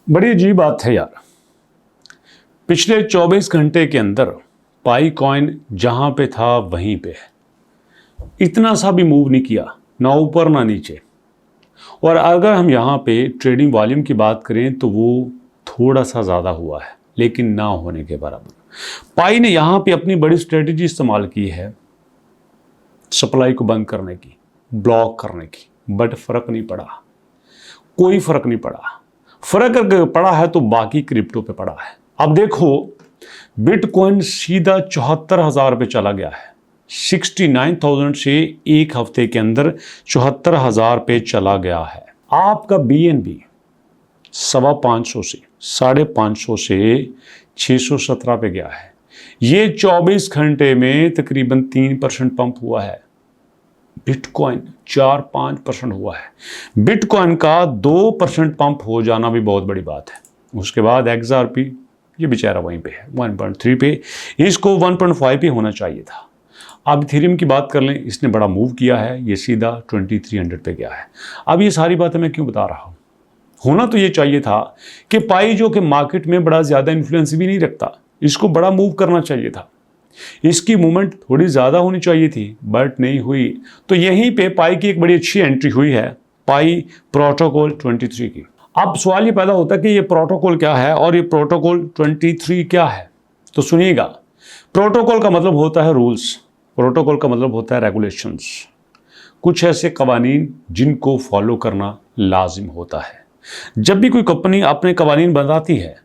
बड़ी अजीब बात है यार। पिछले 24 घंटे के अंदर पाई कॉइन जहां पे था वहीं पे है, इतना सा भी मूव नहीं किया, ना ऊपर ना नीचे। और अगर हम यहाँ पे ट्रेडिंग वॉल्यूम की बात करें तो वो थोड़ा सा ज़्यादा हुआ है, लेकिन ना होने के बराबर। पाई ने यहाँ पे अपनी बड़ी स्ट्रेटजी इस्तेमाल की है सप्लाई को बंद करने की, ब्लॉक करने की, बट फर्क नहीं पड़ा, कोई फर्क नहीं पड़ा। फर्क अगर पड़ा है तो बाकी क्रिप्टो पे पड़ा है। अब देखो, बिटकॉइन सीधा 74,000 पे चला गया है। 69,000 से एक हफ्ते के अंदर 74,000 पे चला गया है। आपका BNB 550 से 550 से 617 पे गया है। ये 24 घंटे में तकरीबन 3% पंप हुआ है। बिटकॉइन 4-5% हुआ है। बिटकॉइन का 2% पंप हो जाना भी बहुत बड़ी बात है। उसके बाद XRP ये बेचारा वहीं पे है 1.3 पे, इसको 1.5 पे होना चाहिए था। अब इथेरियम की बात कर लें, इसने बड़ा मूव किया है, ये सीधा 2300 पे गया है। अब ये सारी बातें मैं क्यों बता रहा हूँ, होना तो ये चाहिए था कि पाई जो कि मार्केट में बड़ा ज़्यादा इन्फ्लुएंस भी नहीं रखता, इसको बड़ा मूव करना चाहिए था, इसकी मूवमेंट थोड़ी ज़्यादा होनी चाहिए थी, बट नहीं हुई। तो यहीं पे पाई की एक बड़ी अच्छी एंट्री हुई है, पाई प्रोटोकॉल 23 की। अब सवाल ये पैदा होता है कि ये प्रोटोकॉल क्या है और ये प्रोटोकॉल 23 क्या है। तो सुनिएगा, प्रोटोकॉल का मतलब होता है रूल्स, प्रोटोकॉल का मतलब होता है रेगुलेशंस, कुछ ऐसे कवानीन जिनको फॉलो करना लाजिम होता है। जब भी कोई कंपनी अपने कवानीन बनाती है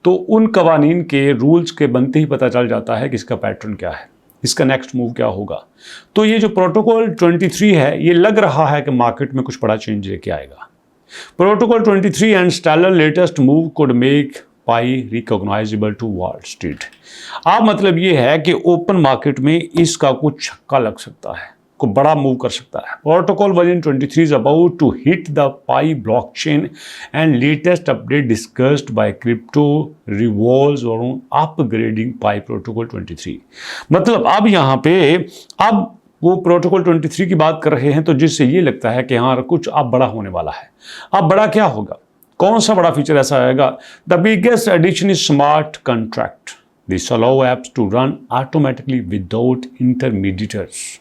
तो उन कवानीन के रूल्स के बनते ही पता चल जाता है कि इसका पैटर्न क्या है, इसका नेक्स्ट मूव क्या होगा। तो ये जो प्रोटोकॉल 23 है, ये लग रहा है कि मार्केट में कुछ बड़ा चेंज लेके आएगा। Protocol 23 and stellar latest move could make Pi recognisable to Wall Street. अब मतलब ये है कि ओपन मार्केट में इसका कुछ छक्का लग सकता है, को बड़ा मूव कर सकता है। Protocol version 23 is about to hit the Pi blockchain and latest update discussed by crypto revolves on upgrading Pi protocol 23। मतलब अब यहाँ पे अब वो प्रोटोकॉल 23 की बात कर रहे हैं, तो जिससे ये लगता है कि हाँ कुछ अब बड़ा होने वाला है। अब बड़ा क्या होगा, कौन सा बड़ा फीचर ऐसा आएगा? The biggest addition is smart contract. This allow apps to run automatically without intermediators.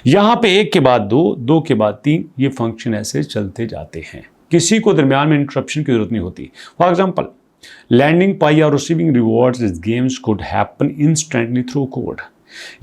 यहां पे एक के बाद दो, दो के बाद तीन, ये फंक्शन ऐसे चलते जाते हैं, किसी को दरमियान में इंटरप्शन की जरूरत नहीं होती। फॉर एग्जांपल, लैंडिंग पाई और रिसीविंग रिवॉर्ड्स इस games could happen instantly through code.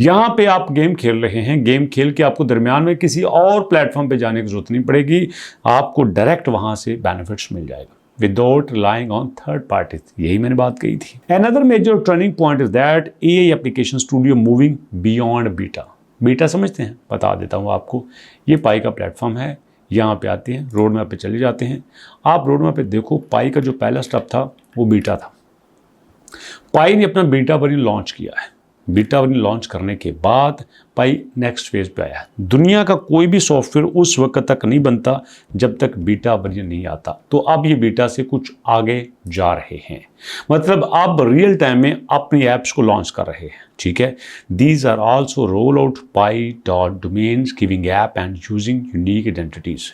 यहां पे आप गेम खेल रहे हैं, गेम खेल के आपको दरमियान में किसी और प्लेटफॉर्म पे जाने की जरूरत नहीं पड़ेगी, आपको डायरेक्ट वहां से बेनिफिट्स मिल जाएगा without relying on third parties. यही मैंने बात कही थी। Another major turning point is that AI application studio moving beyond beta. Beta समझते हैं? बता देता हूँ आपको। ये पाई का प्लेटफॉर्म है, यहाँ पे आते हैं, रोड मैप पे चले जाते हैं। आप रोड मैप पे देखो, पाई का जो पहला स्टेप था वो बीटा था। पाई ने अपना बीटा वर्जन लॉन्च किया है। बीटा वर्जन लॉन्च करने के बाद पाई नेक्स्ट फेज पे आया। दुनिया का कोई भी सॉफ्टवेयर उस वक्त तक नहीं बनता जब तक बीटा वर्जन नहीं आता। तो अब ये बीटा से कुछ आगे जा रहे हैं, मतलब अब रियल टाइम में अपनी एप्स को लॉन्च कर रहे हैं। ठीक है, these are also roll out Pi dot domains giving app and using unique identities.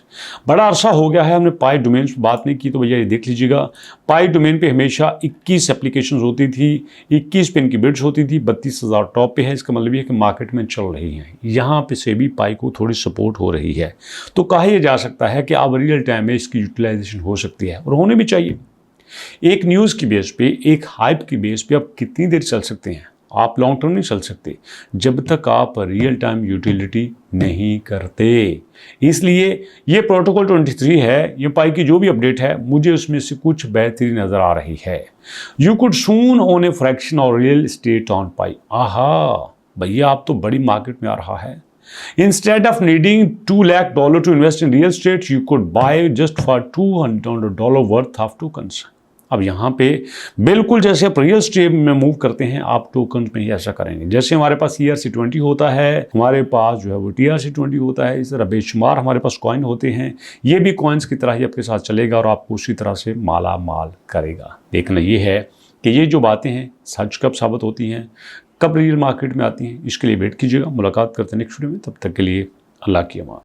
बड़ा अरसा हो गया है हमने पाई डोमेन्स पर बात नहीं की, तो भैया ये देख लीजिएगा। पाई डोमेन पे हमेशा 21 एप्लीकेशन होती थी, 21 पे इनकी बिड्स होती थी, 32,000 टॉप पे है। इसका मतलब ये है कि मार्केट में चल रही हैं। यहाँ पे से भी पाई को थोड़ी सपोर्ट हो रही है, तो कहा यह जा सकता है कि अब रियल टाइम में इसकी यूटिलाइजेशन हो सकती है और होने भी चाहिए। एक न्यूज़ की बेस पे, एक हाइप की बेस पे आप कितनी देर चल सकते हैं? आप लॉन्ग टर्म नहीं चल सकते जब तक आप रियल टाइम यूटिलिटी नहीं करते। इसलिए ये प्रोटोकॉल 23 है, ये पाई की जो भी अपडेट है, मुझे उसमें से कुछ बेहतरी नजर आ रही है। You could soon own a fraction और रियल एस्टेट ऑन पाई। आहा भैया, आप तो बड़ी मार्केट में आ रहा है। Instead of needing $2 lakh to invest in real estate, you could buy just for $200 worth of tokens। अब यहाँ पे बिल्कुल जैसे आप रियल एस्टेट में मूव करते हैं, आप टोकन में ही ऐसा करेंगे। जैसे हमारे पास ERC20 होता है, हमारे पास जो है वो TRC20 होता है, इस तरह बेशुमार हमारे पास कॉइन होते हैं। ये भी कॉइन्स की तरह ही आपके साथ चलेगा और आपको उसी तरह से माला माल करेगा। देखना ये है कि ये जो बातें हैं सच कब साबित होती हैं, कब रियल मार्केट में आती हैं। इसके लिए वेट कीजिएगा। मुलाकात करते हैं नेक्स्ट वीडियो में, तब तक के लिए अल्लाह की अमान।